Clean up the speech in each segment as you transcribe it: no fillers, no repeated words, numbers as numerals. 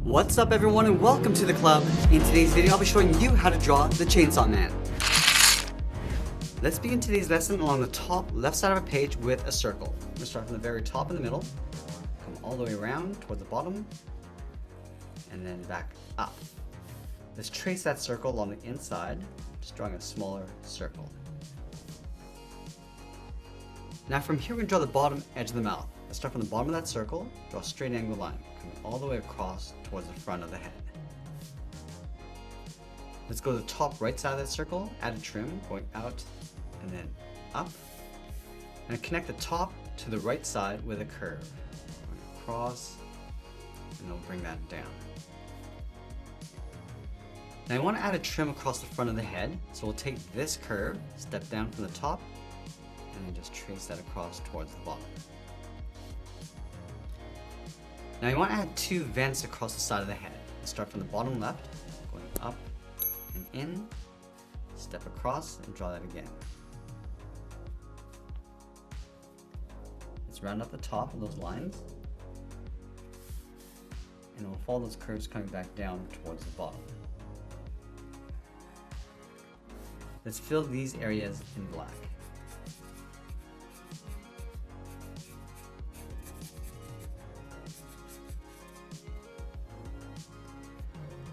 What's up everyone and welcome to the club. In today's video I'll be showing you how to draw the Chainsaw Man. Let's begin today's lesson along the top left side of a page with a circle. We're going to start from the very top in the middle, come all the way around towards the bottom, and then back up. Let's trace that circle along the inside, just drawing a smaller circle. Now from here we're going to draw the bottom edge of the mouth. Let's start from the bottom of that circle, draw a straight angle line, coming all the way across towards the front of the head. Let's go to the top right side of that circle, add a trim, going out and then up. And connect the top to the right side with a curve. Going across, and then we'll bring that down. Now I want to add a trim across the front of the head, so we'll take this curve, step down from the top, and then just trace that across towards the bottom. Now you want to add two vents across the side of the head. Let's start from the bottom left, going up and in, step across and draw that again. Let's round up the top of those lines, and we'll follow those curves coming back down towards the bottom. Let's fill these areas in black.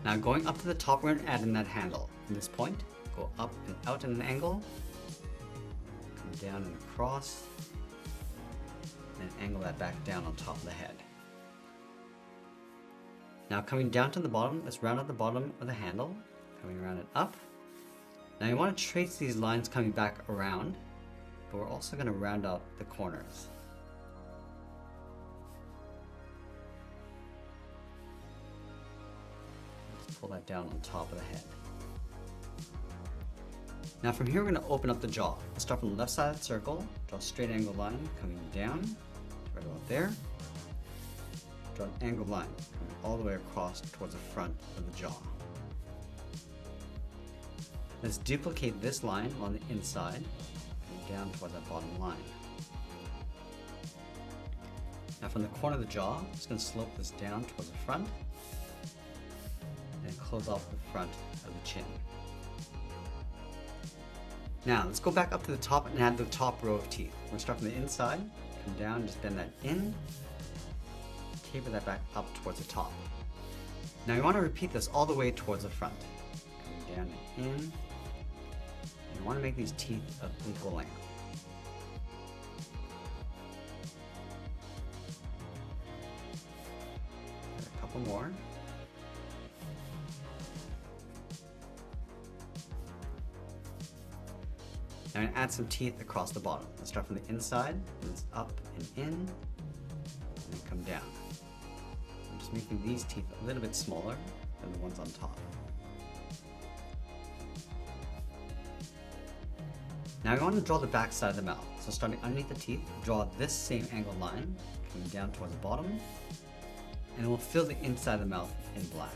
Now going up to the top, we're going to add in that handle. From this point, go up and out at an angle, come down and across, and angle that back down on top of the head. Now coming down to the bottom, let's round out the bottom of the handle, coming around it up. Now you want to trace these lines coming back around, but we're also going to round out the corners. Pull that down on top of the head. Now from here we're going to open up the jaw. Let's start from the left side of the circle, draw a straight angle line coming down, right about there. Draw an angled line coming all the way across towards the front of the jaw. Let's duplicate this line on the inside, coming down towards that bottom line. Now from the corner of the jaw, I'm just going to slope this down towards the front, and close off the front of the chin. Now let's go back up to the top and add the top row of teeth. We're going to start from the inside, come down, just bend that in, taper that back up towards the top. Now you want to repeat this all the way towards the front. Coming down and in, and you want to make these teeth of equal length. A couple more. Now I'm going to add some teeth across the bottom. Let's start from the inside, and it's up and in, and then come down. I'm just making these teeth a little bit smaller than the ones on top. Now I want to draw the back side of the mouth. So starting underneath the teeth, draw this same angled line, coming down towards the bottom, and we'll fill the inside of the mouth in black.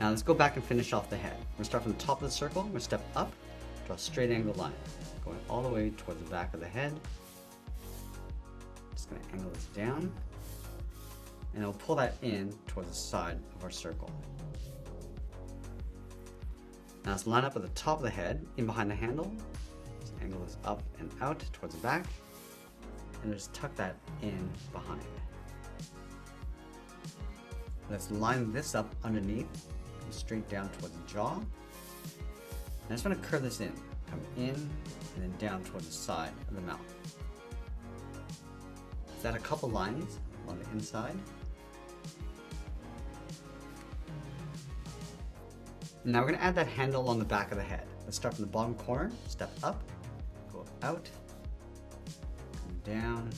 Now let's go back and finish off the head. We're going to start from the top of the circle, we're going to step up, draw a straight angled line, going all the way towards the back of the head. Just going to angle this down, and we'll pull that in towards the side of our circle. Now let's line up at the top of the head, in behind the handle. Just angle this up and out towards the back, and just tuck that in behind. Let's line this up underneath, straight down towards the jaw. And I just want to curve this in, come in, and then down towards the side of the mouth. Let's add a couple lines on the inside. Now we're going to add that handle on the back of the head. Let's start from the bottom corner, step up, go out, come down,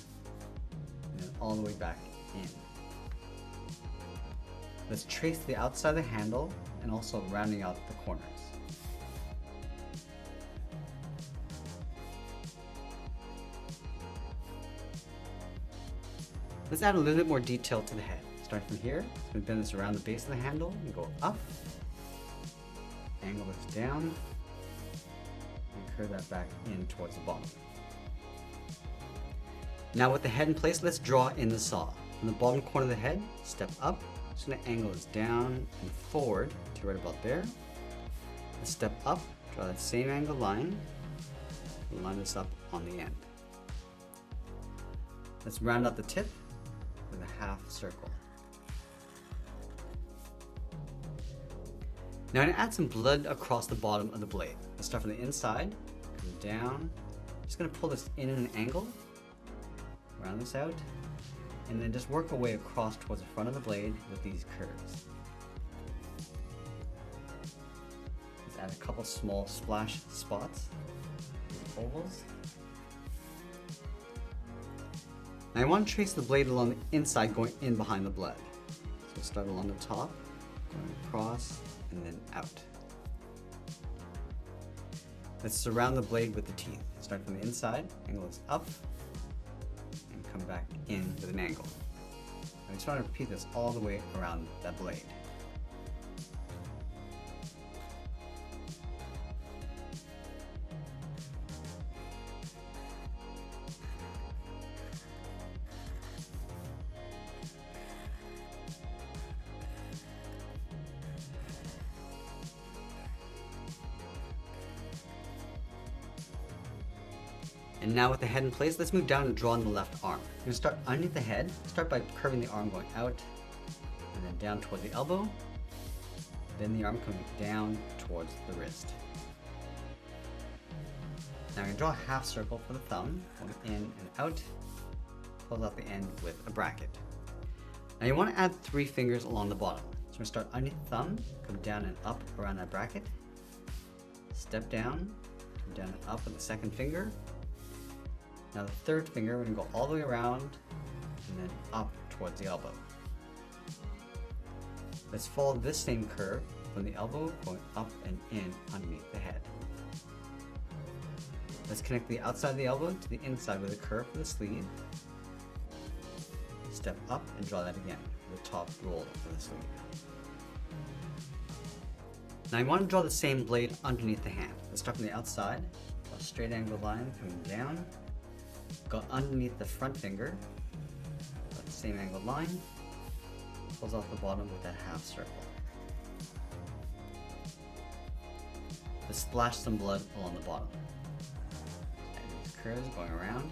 and then all the way back in. Let's trace the outside of the handle and also rounding out the corners. Let's add a little bit more detail to the head. Start from here, so we bend this around the base of the handle and go up, angle this down, and curve that back in towards the bottom. Now with the head in place, let's draw in the saw. From the bottom corner of the head, step up, just going to angle this down and forward to right about there. Let's step up, draw that same angle line, and line this up on the end. Let's round out the tip with a half circle. Now I'm going to add some blood across the bottom of the blade. Let's start from the inside, come down. Just going to pull this in at an angle, round this out, and then just work our way across towards the front of the blade with these curves. Let's add a couple small splash spots, these ovals. Now I want to trace the blade along the inside going in behind the blood. So start along the top, going across, and then out. Let's surround the blade with the teeth. Start from the inside, angle this up, and come back in with an angle. I just want to repeat this all the way around that blade. And now with the head in place, let's move down and draw on the left arm. We're going to start underneath the head. Start by curving the arm going out, and then down towards the elbow. Then the arm coming down towards the wrist. Now I'm going to draw a half circle for the thumb, going in and out. Close out the end with a bracket. Now you want to add 3 fingers along the bottom. So we're going to start underneath the thumb, come down and up around that bracket. Step down, come down and up with the second finger. Now the third finger, we're going to go all the way around and then up towards the elbow. Let's follow this same curve from the elbow going up and in underneath the head. Let's connect the outside of the elbow to the inside with a curve for the sleeve. Step up and draw that again with the top roll for the sleeve. Now I want to draw the same blade underneath the hand. Let's start from the outside, draw a straight angle line coming down. Go underneath the front finger, draw the same angle line, close off the bottom with that half circle. Let's splash some blood along the bottom. And these curves going around.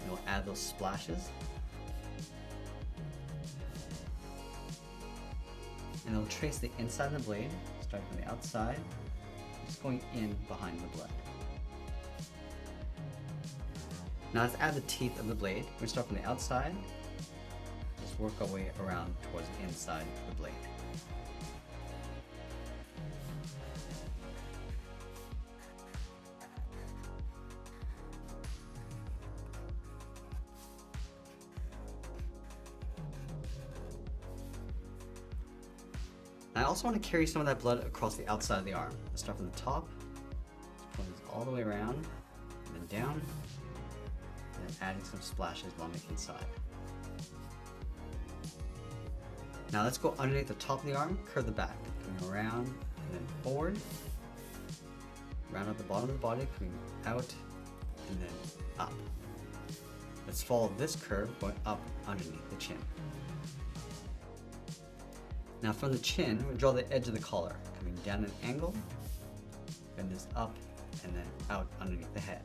And we'll add those splashes. And it'll trace the inside of the blade, starting from the outside, just going in behind the blood. Now let's add the teeth of the blade. We're going to start from the outside, just work our way around towards the inside of the blade. I also want to carry some of that blood across the outside of the arm. Let's start from the top, pull this all the way around, and then down, and then adding some splashes along the inside. Now let's go underneath the top of the arm, curve the back, coming around, and then forward, round out the bottom of the body, coming out, and then up. Let's follow this curve going up underneath the chin. Now from the chin, we draw the edge of the collar, coming down at an angle, bend this up, and then out underneath the head.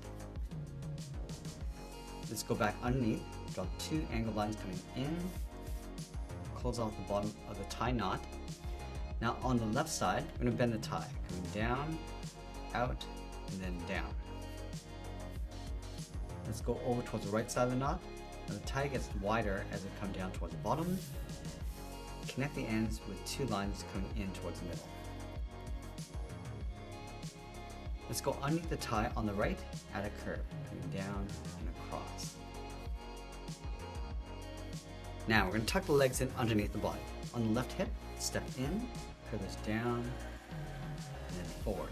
Let's go back underneath, draw 2 angled lines coming in, close off the bottom of the tie knot. Now on the left side, we're going to bend the tie, coming down, out, and then down. Let's go over towards the right side of the knot. Now the tie gets wider as we come down towards the bottom. Connect the ends with 2 lines coming in towards the middle. Let's go underneath the tie on the right, add a curve, coming down and across. Now we're going to tuck the legs in underneath the body. On the left hip, step in, curve this down, and then forward.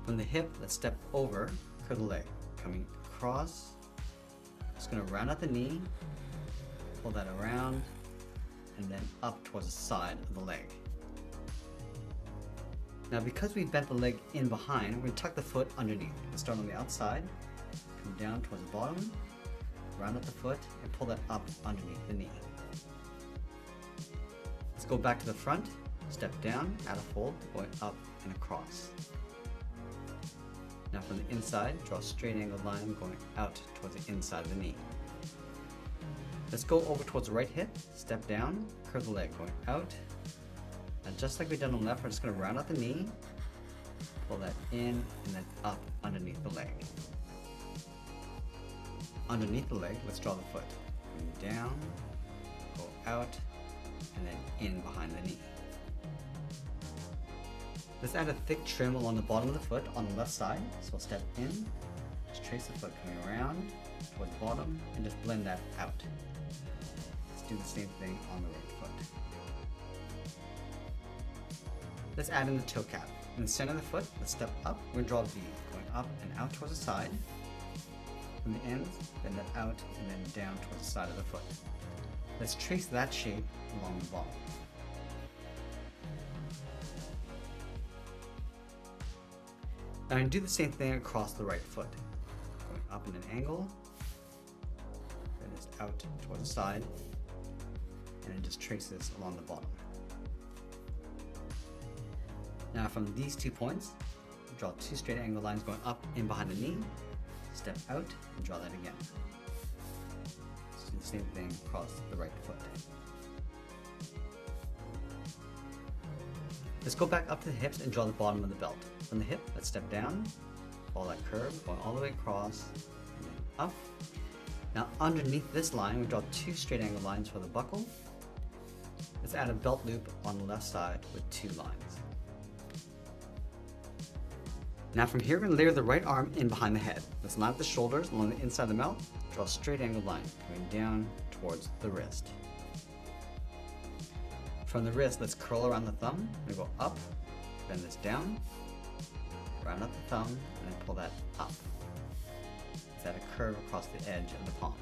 From the hip, let's step over, curve the leg, coming across. Just gonna round out the knee, pull that around, and then up towards the side of the leg. Now because we bent the leg in behind, we're gonna tuck the foot underneath. Let's start on the outside, come down towards the bottom, round out the foot, and pull that up underneath the knee. Let's go back to the front, step down, add a fold, going up and across. Now from the inside, draw a straight angled line going out towards the inside of the knee. Let's go over towards the right hip, step down, curve the leg going out. And just like we did on the left, we're just going to round out the knee, pull that in, and then up underneath the leg. Underneath the leg, let's draw the foot. Going down, go out, and then in behind the knee. Let's add a thick trim along the bottom of the foot on the left side. So we'll step in, just trace the foot coming around towards the bottom, and just blend that out. Let's do the same thing on the right foot. Let's add in the toe cap. In the center of the foot, let's step up. We're gonna draw a V, going up and out towards the side. From the ends, bend that out, and then down towards the side of the foot. Let's trace that shape along the bottom. Now I'm gonna do the same thing across the right foot. Going up in an angle, then just out towards the side, and then just trace this along the bottom. Now from these 2 points, draw 2 straight angle lines going up in behind the knee, step out, and draw that again. Let's do the same thing across the right foot. Let's go back up to the hips and draw the bottom of the belt. From the hip, let's step down, follow that curve, going all the way across, and then up. Now underneath this line, we draw 2 straight angle lines for the buckle. Let's add a belt loop on the left side with 2 lines. Now from here, we're going to layer the right arm in behind the head. Let's line up the shoulders along the inside of the mouth, draw a straight angled line coming down towards the wrist. From the wrist, let's curl around the thumb. We're going to go up, bend this down, round out the thumb, and then pull that up. Let's add a curve across the edge of the palm.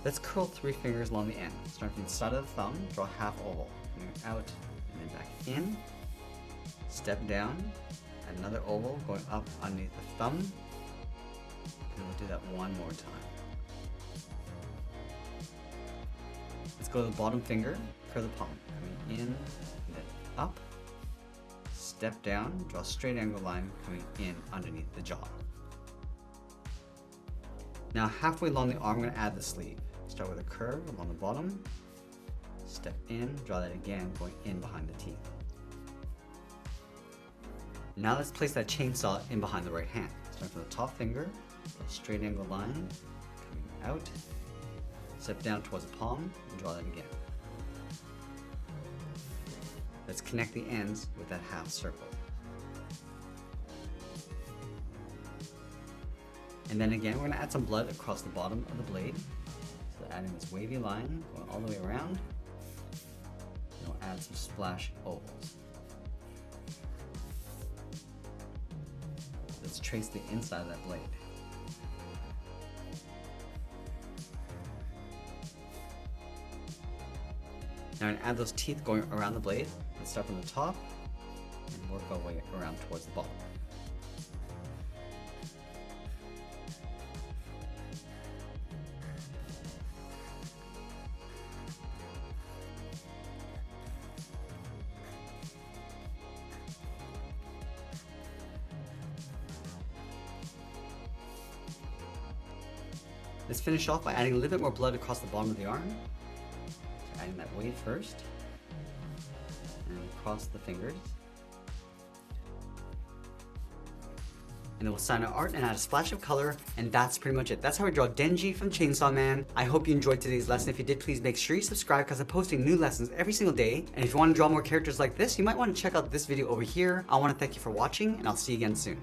Let's curl 3 fingers along the end. Start from the side of the thumb, draw a half oval, moving out and then back in. Step down, add another oval going up underneath the thumb, and we'll do that one more time. Let's go to the bottom finger, curve the palm, coming in, and then up, step down, draw a straight angle line coming in underneath the jaw. Now halfway along the arm, I'm going to add the sleeve. Start with a curve along the bottom, step in, draw that again, going in behind the teeth. Now let's place that chainsaw in behind the right hand. Start from the top finger, draw a straight angle line, coming out, step down towards the palm, and draw that again. Let's connect the ends with that half circle. And then again, we're going to add some blood across the bottom of the blade. So adding this wavy line, going all the way around, and we'll add some splash ovals. Let's trace the inside of that blade. Now I'm going to add those teeth going around the blade. Let's start from the top and work our way around towards the bottom. Let's finish off by adding a little bit more blood across the bottom of the arm. So adding that wave first, and across the fingers. And then we'll sign our art and add a splash of color, and that's pretty much it. That's how we draw Denji from Chainsaw Man. I hope you enjoyed today's lesson. If you did, please make sure you subscribe because I'm posting new lessons every single day. And if you want to draw more characters like this, you might want to check out this video over here. I want to thank you for watching, and I'll see you again soon.